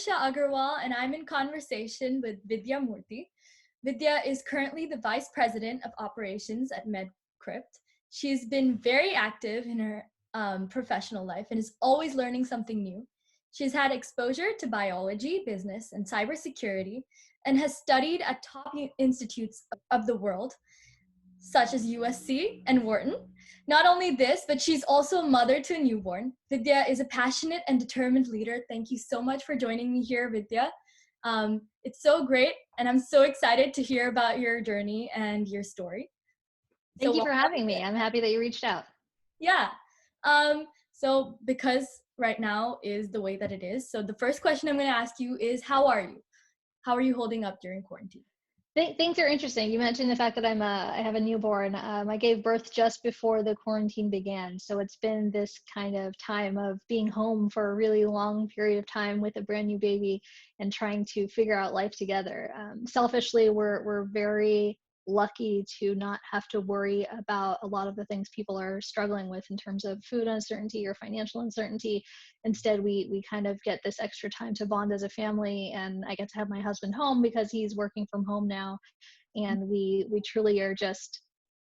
Trisha Agarwal, and I'm in conversation with Vidya Murthy. Vidya is currently the Vice President of Operations at MedCrypt. She's been very active in her professional life and is always learning something new. She's had exposure to biology, business, and cybersecurity, and has studied at top institutes of the world, such as USC and Wharton. Not only this, but she's also a mother to a newborn. Vidya is a passionate and determined leader. Thank you so much for joining me here, Vidya. It's so great, and I'm so excited to hear about your journey and your story. Thank you for having me. I'm happy that you reached out. Yeah. So because right now is the way that it is, so the first question I'm going to ask you is, how are you? How are you holding up during quarantine? Things are interesting. You mentioned the fact that I have a newborn. I gave birth just before the quarantine began. So it's been this kind of time of being home for a really long period of time with a brand new baby and trying to figure out life together. Selfishly, we're very lucky to not have to worry about a lot of the things people are struggling with in terms of food uncertainty or financial uncertainty. Instead, we kind of get this extra time to bond as a family, and I get to have my husband home because he's working from home now, and we truly are just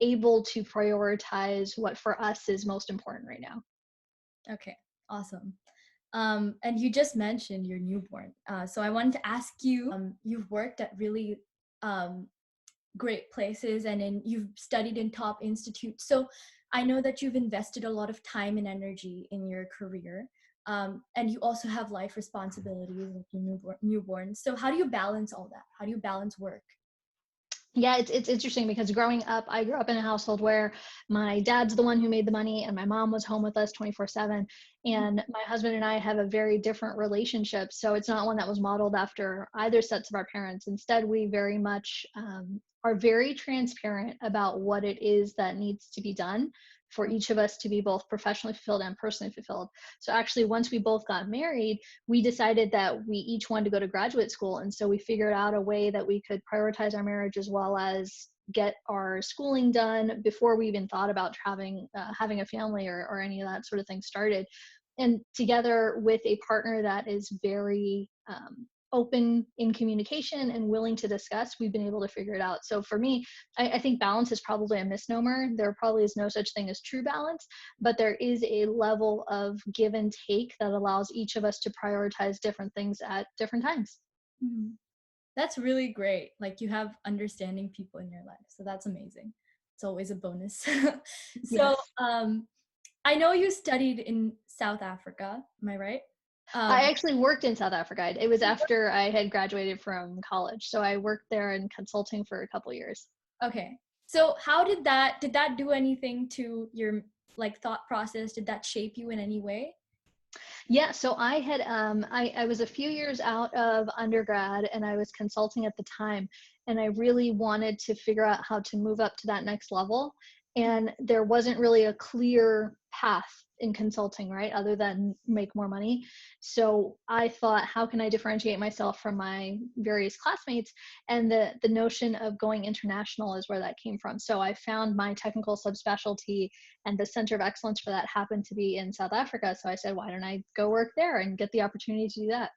able to prioritize what for us is most important right now. Okay, awesome. And you just mentioned your newborn. So I wanted to ask you, you've worked at really great places and you've studied in top institutes. So I know that you've invested a lot of time and energy in your career. And you also have life responsibilities with your newborn. So how do you balance all that? How do you balance work? Yeah, it's interesting because growing up, I grew up in a household where my dad's the one who made the money and my mom was home with us 24/7. And my husband and I have a very different relationship. So it's not one that was modeled after either sets of our parents. Instead, we very much are very transparent about what it is that needs to be done for each of us to be both professionally fulfilled and personally fulfilled. So actually, once we both got married, we decided that we each wanted to go to graduate school. And so we figured out a way that we could prioritize our marriage as well as get our schooling done before we even thought about having a family or any of that sort of thing started. And together with a partner that is very open in communication and willing to discuss, we've been able to figure it out. So for me, I think balance is probably a misnomer. There probably is no such thing as true balance, but there is a level of give and take that allows each of us to prioritize different things at different times. Mm-hmm. That's really great. Like you have understanding people in your life. So that's amazing. It's always a bonus. So Yes. I know you studied in South Africa. Am I right? I actually worked in South Africa. It was after I had graduated from college. So I worked there in consulting for a couple years. Okay. So how did that do anything to your like thought process? Did that shape you in any way? Yeah, so I had I was a few years out of undergrad and I was consulting at the time, and I really wanted to figure out how to move up to that next level. And there wasn't really a clear path in consulting, right? Other than make more money. So I thought, how can I differentiate myself from my various classmates? And the notion of going international is where that came from. So I found my technical subspecialty, and the center of excellence for that happened to be in South Africa. So I said, why don't I go work there and get the opportunity to do that?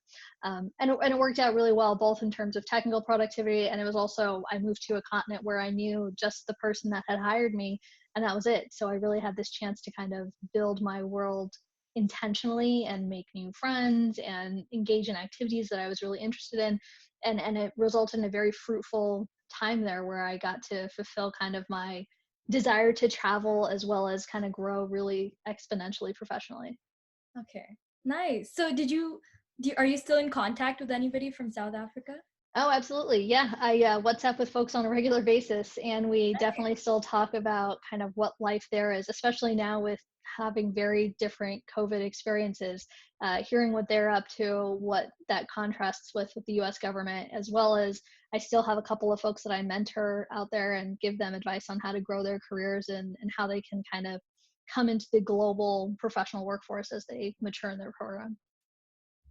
And it worked out really well, both in terms of technical productivity, and it was also, I moved to a continent where I knew just the person that had hired me, and that was it. So I really had this chance to kind of build my world intentionally and make new friends and engage in activities that I was really interested in. And it resulted in a very fruitful time there where I got to fulfill kind of my desire to travel as well as kind of grow really exponentially professionally. Okay. Nice. So are you still in contact with anybody from South Africa? Oh, absolutely. Yeah. I WhatsApp with folks on a regular basis, and we definitely still talk about kind of what life there is, especially now with having very different COVID experiences, hearing what they're up to, what that contrasts with the US government, as well as I still have a couple of folks that I mentor out there and give them advice on how to grow their careers and how they can kind of come into the global professional workforce as they mature in their program.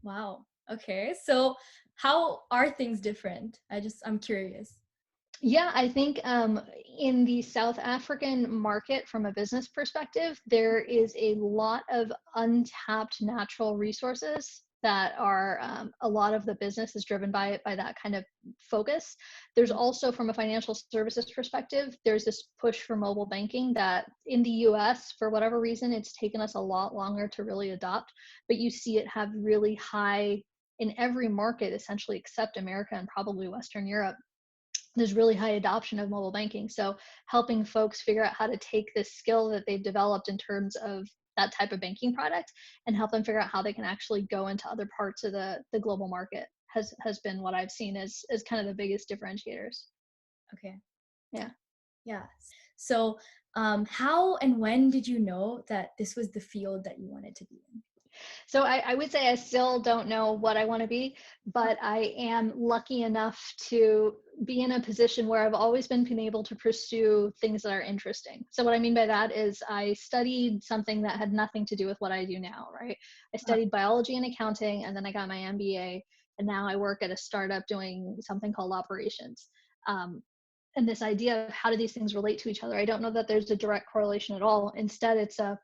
Wow. Okay. So how are things different? I'm curious. Yeah, I think in the South African market, from a business perspective, there is a lot of untapped natural resources that are a lot of the business is driven by that kind of focus. There's also, from a financial services perspective, there's this push for mobile banking that in the US, for whatever reason, it's taken us a lot longer to really adopt, but you see it have really high in every market, essentially, except America and probably Western Europe. There's really high adoption of mobile banking. So helping folks figure out how to take this skill that they've developed in terms of that type of banking product and help them figure out how they can actually go into other parts of the global market has been what I've seen as kind of the biggest differentiators. Okay. Yeah. Yeah. So, how and when did you know that this was the field that you wanted to be in? So I would say I still don't know what I want to be, but I am lucky enough to be in a position where I've always been able to pursue things that are interesting. So what I mean by that is I studied something that had nothing to do with what I do now, right? I Uh, studied biology and accounting, and then I got my MBA, and now I work at a startup doing something called operations. Um, and this idea of how do these things relate to each other, I don't know that there's a direct correlation at all. Instead, it's a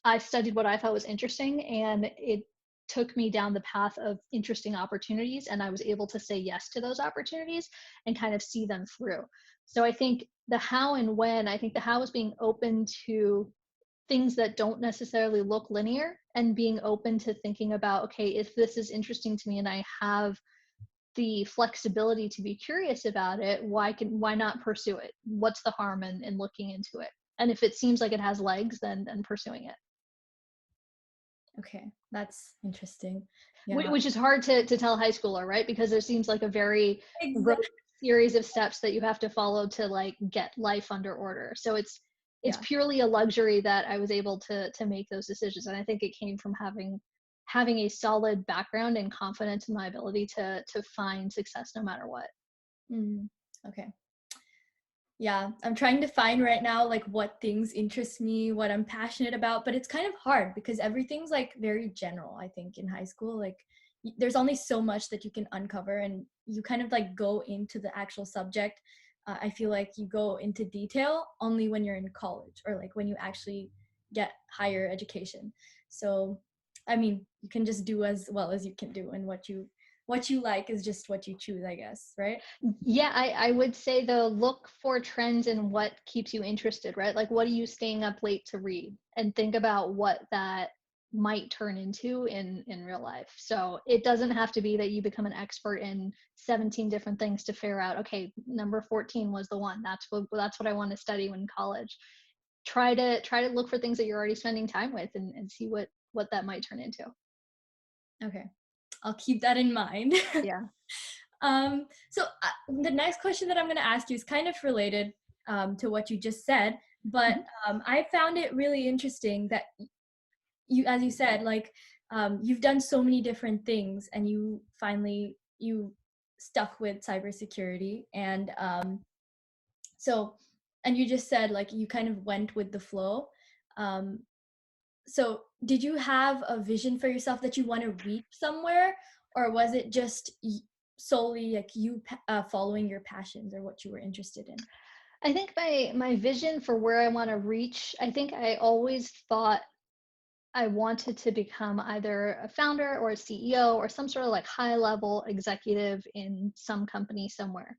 I studied what I thought was interesting, and it took me down the path of interesting opportunities, and I was able to say yes to those opportunities and kind of see them through. So I think the how and when, I think the how is being open to things that don't necessarily look linear and being open to thinking about, okay, if this is interesting to me and I have the flexibility to be curious about it, why not pursue it? What's the harm in looking into it? And if it seems like it has legs, then pursuing it. okay, that's interesting. Yeah. Which is hard to tell a high schooler, right? Because there seems like a very rote Exactly. series of steps that you have to follow to like get life under order. So it's Yeah. purely a luxury that I was able to make those decisions, and I think it came from having a solid background and confidence in my ability to find success no matter what. Mm, okay. Yeah, I'm trying to find right now like what things interest me, what I'm passionate about, but it's kind of hard because everything's like very general, I think, in high school. Like there's only so much that you can uncover and you kind of like go into the actual subject. I feel like you go into detail only when you're in college or like when you actually get higher education. So, I mean, you can just do as well as you can do and what you like is just what you choose, I guess, right? Yeah, I would say though, look for trends in what keeps you interested, right? Like, what are you staying up late to read? And think about what that might turn into in real life. So it doesn't have to be that you become an expert in 17 different things to figure out, okay, number 14 was the one. That's what I want to study when in college. Try to look for things that you're already spending time with and see what that might turn into. Okay. I'll keep that in mind. Yeah. So the next question that I'm going to ask you is kind of related to what you just said, but Mhm. I found it really interesting that you, as you said, like you've done so many different things, and you stuck with cybersecurity, and so, and you just said like you kind of went with the flow. Um, so did you have a vision for yourself that you want to reach somewhere, or was it just solely like you following your passions or what you were interested in? I think my vision for where I want to reach, I think I always thought I wanted to become either a founder or a CEO or some sort of like high level executive in some company somewhere.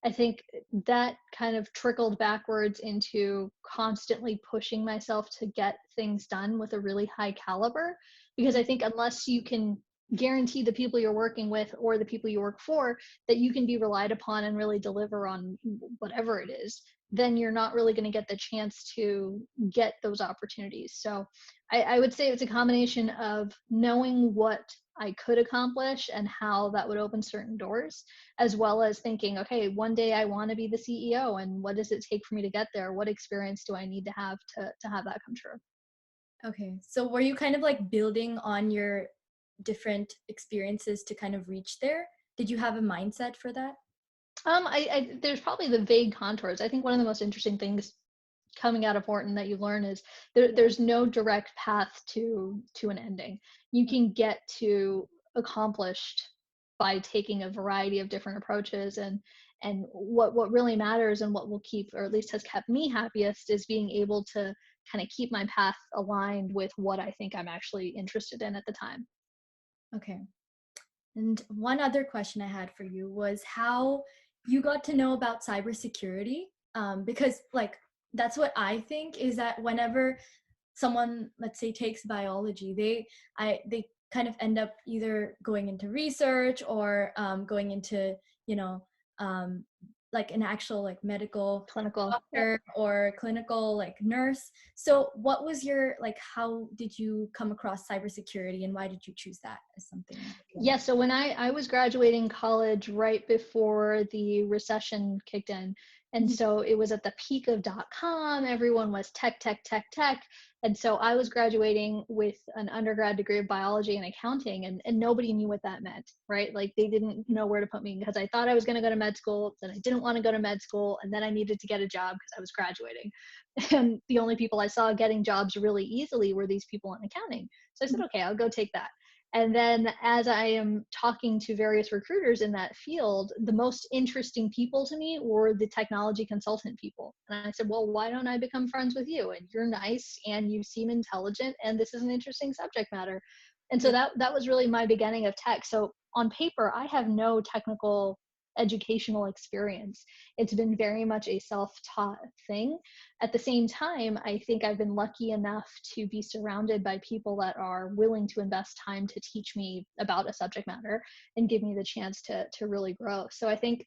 I think that kind of trickled backwards into constantly pushing myself to get things done with a really high caliber. Because I think unless you can guarantee the people you're working with or the people you work for that you can be relied upon and really deliver on whatever it is, then you're not really going to get the chance to get those opportunities. So I would say it's a combination of knowing what I could accomplish and how that would open certain doors, as well as thinking, okay, one day I want to be the CEO, and what does it take for me to get there? What experience do I need to have to have that come true? Okay, so were you kind of like building on your different experiences to kind of reach there? Did you have a mindset for that? I there's probably the vague contours. I think one of the most interesting things coming out of Horton that you learn is there's no direct path to an ending. You can get to accomplished by taking a variety of different approaches, and what really matters and what will keep, or at least has kept me happiest, is being able to kind of keep my path aligned with what I think I'm actually interested in at the time. Okay. And one other question I had for you was how you got to know about cybersecurity. Because like that's what I think is that whenever someone, let's say, takes biology, they kind of end up either going into research or going into, you know, um, like an actual like medical Clinical. Yep. doctor or clinical like nurse. So what was your like how did you come across cybersecurity and why did you choose that as something that you Yeah, wanted? so when I was graduating college right before the recession kicked in, and Mhm. so it was at the peak of .com, everyone was tech, tech, tech, tech. And so I was graduating with an undergrad degree of biology and accounting, and nobody knew what that meant, right? Like they didn't know where to put me because I thought I was going to go to med school, then I didn't want to go to med school, and then I needed to get a job because I was graduating. And the only people I saw getting jobs really easily were these people in accounting. So I said, Mhm. okay, I'll go take that. And then as I am talking to various recruiters in that field, the most interesting people to me were the technology consultant people. And I said, well, why don't I become friends with you? And you're nice and you seem intelligent and this is an interesting subject matter. And so Yeah. that was really my beginning of tech. So on paper, I have no technical educational experience. It's been very much a self-taught thing. At the same time, I think I've been lucky enough to be surrounded by people that are willing to invest time to teach me about a subject matter and give me the chance to really grow. So I think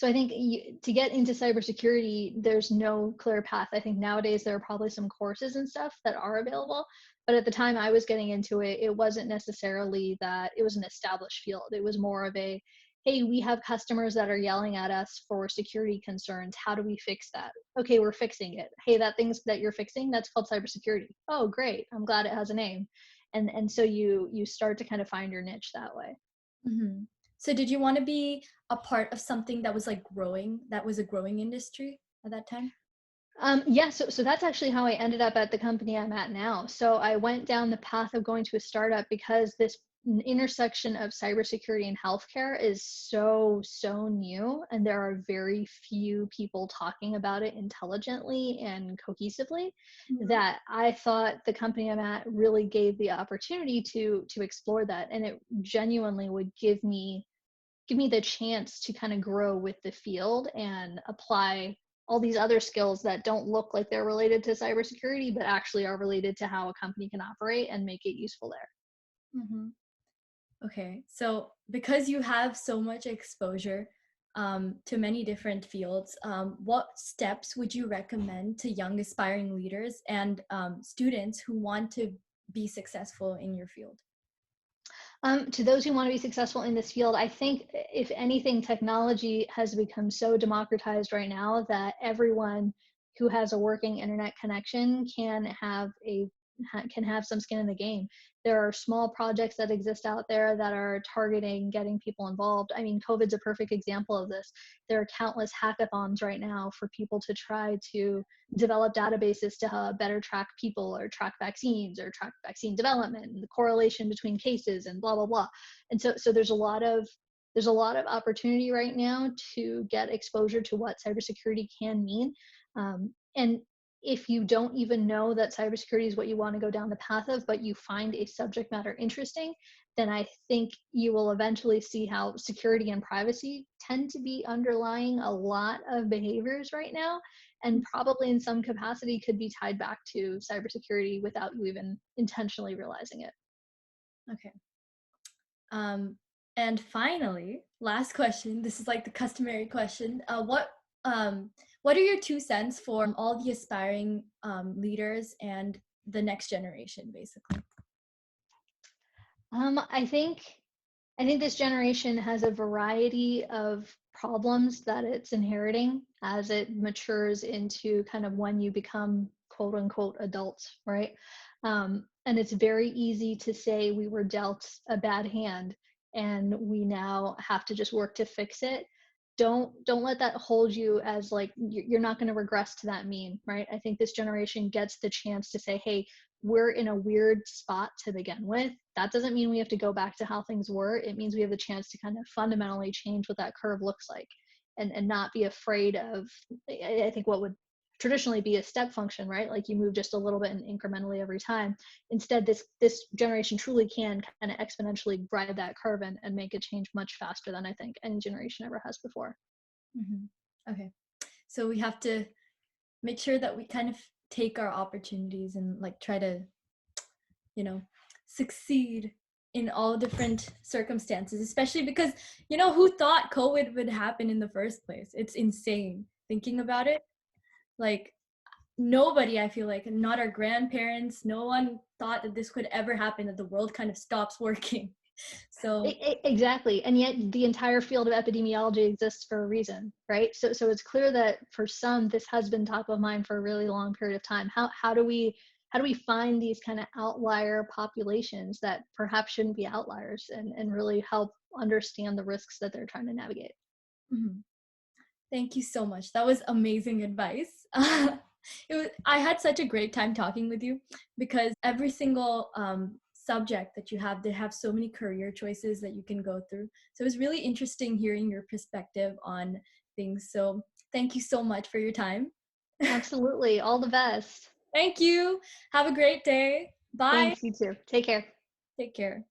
to get into cybersecurity, there's no clear path. I think nowadays there are probably some courses and stuff that are available, but at the time I was getting into it, it wasn't necessarily that it was an established field. It was more of a, hey, we have customers that are yelling at us for security concerns. How do we fix that? Okay, we're fixing it. Hey, that thing's that you're fixing, that's called cybersecurity. Oh, great. I'm glad it has a name. And so you start to kind of find your niche that way. Mhm. So did you want to be a part of something that was like growing, that was a growing industry at that time? Yeah, so that's actually how I ended up at the company I'm at now. So I went down the path of going to a startup because this intersection of cybersecurity and healthcare is so new, and there are very few people talking about it intelligently and cohesively. Mhm. That I thought the company I'm at really gave the opportunity to explore that, and it genuinely would give me the chance to kind of grow with the field and apply all these other skills that don't look like they're related to cybersecurity, but actually are related to how a company can operate and make it useful there. Mhm. Okay. So because you have so much exposure to many different fields, what steps would you recommend to young aspiring leaders and students who want to be successful in your field? To those who want to be successful in this field, I think if anything, technology has become so democratized right now that everyone who has a working internet connection can have some skin in the game. There are small projects that exist out there that are targeting getting people involved. I mean, COVID's a perfect example of this. There are countless hackathons right now for people to try to develop databases to better track people or track vaccines or track vaccine development and the correlation between cases and blah blah blah. And so there's a lot of opportunity right now to get exposure to what cybersecurity can mean. And if you don't even know that cybersecurity is what you want to go down the path of, but you find a subject matter interesting, then I think you will eventually see how security and privacy tend to be underlying a lot of behaviors right now, and probably in some capacity could be tied back to cybersecurity without you even intentionally realizing it. Okay. Um, and finally, last question. This is like the customary question. What are your 2 cents for all the aspiring leaders and the next generation, basically? I think this generation has a variety of problems that it's inheriting as it matures into kind of when you become quote unquote adults, right? And it's very easy to say we were dealt a bad hand and we now have to just work to fix it. Don't let that hold you as like you're not going to regress to that mean, right? I think this generation gets the chance to say, hey, we're in a weird spot to begin with. That doesn't mean we have to go back to how things were. It means we have the chance to kind of fundamentally change what that curve looks like, and not be afraid of, I think what would traditionally be a step function, right? Like you move just a little bit and incrementally every time. Instead, this generation truly can kind of exponentially ride that curve and make a change much faster than I think any generation ever has before. Okay. So we have to make sure that we kind of take our opportunities and like try to, you know, succeed in all different circumstances, especially because, who thought COVID would happen in the first place? It's insane thinking about it. Like, nobody, I feel like, not our grandparents, no one thought that this could ever happen, that the world kind of stops working. So, Exactly. And yet the entire field of epidemiology exists for a reason, right? So it's clear that for some, this has been top of mind for a really long period of time. How do we find these kind of outlier populations that perhaps shouldn't be outliers and really help understand the risks that they're trying to navigate? mhm. Thank you so much. That was amazing advice. I had such a great time talking with you because every single subject that you have, they have so many career choices that you can go through. So it was really interesting hearing your perspective on things. So thank you so much for your time. Absolutely. All the best. Thank you. Have a great day. Bye. Thanks, you too. Take care. Take care.